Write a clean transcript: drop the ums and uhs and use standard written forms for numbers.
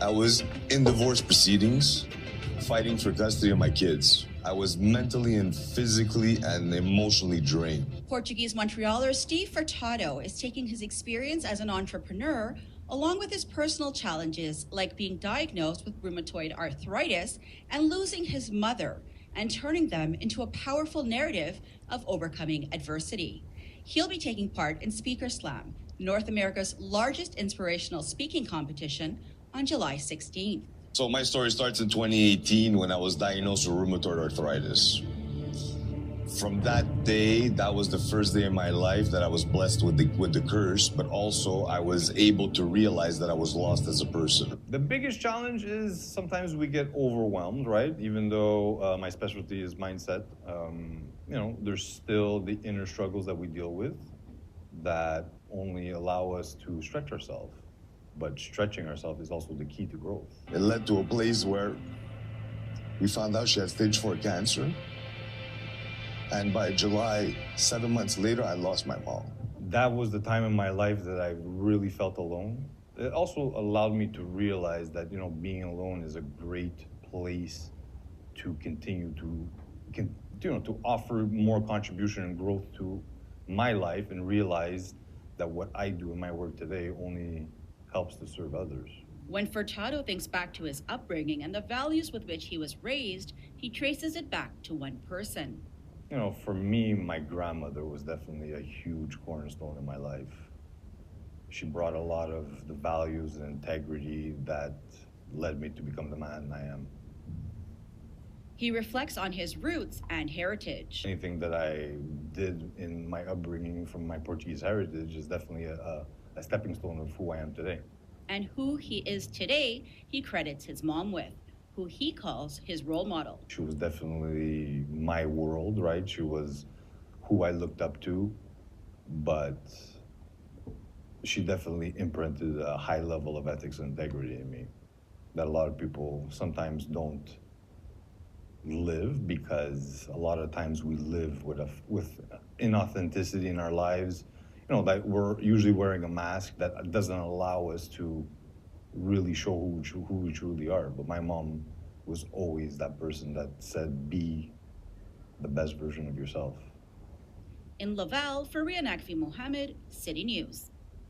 I was in divorce proceedings, fighting for custody of my kids. I was mentally and physically and emotionally drained. Portuguese Montrealer Steve Furtado is taking his experience as an entrepreneur along with his personal challenges like being diagnosed with rheumatoid arthritis and losing his mother and turning them into a powerful narrative of overcoming adversity. He'll be taking part in SpeakerSlam, North America's largest inspirational speaking competition, on July 16th. So my story starts in 2018 when I was diagnosed with rheumatoid arthritis. From that day, that was the first day in my life that I was blessed with the curse, but also I was able to realize that I was lost as a person. The biggest challenge is sometimes we get overwhelmed, right? Even though my specialty is mindset, there's still the inner struggles that we deal with that only allow us to stretch ourselves. But stretching ourselves is also the key to growth. It led to a place where we found out she had stage 4 cancer. And by July, 7 months later, I lost my mom. That was the time in my life that I really felt alone. It also allowed me to realize that, being alone is a great place to continue to offer more contribution and growth to my life, and realize that what I do in my work today only helps to serve others. When Furtado thinks back to his upbringing and the values with which he was raised, he traces it back to one person. For me, my grandmother was definitely a huge cornerstone in my life. She brought a lot of the values and integrity that led me to become the man I am. He reflects on his roots and heritage. Anything that I did in my upbringing from my Portuguese heritage is definitely a stepping stone of who I am today. And who he is today, he credits his mom with, who he calls his role model. She was definitely my world, right? She was who I looked up to, but she definitely imprinted a high level of ethics and integrity in me that a lot of people sometimes don't live, because a lot of times we live with inauthenticity in our lives, that we're usually wearing a mask that doesn't allow us to really show who we truly are. But my mom was always that person that said, be the best version of yourself. In Laval, for Nakfi Mohammed, City News.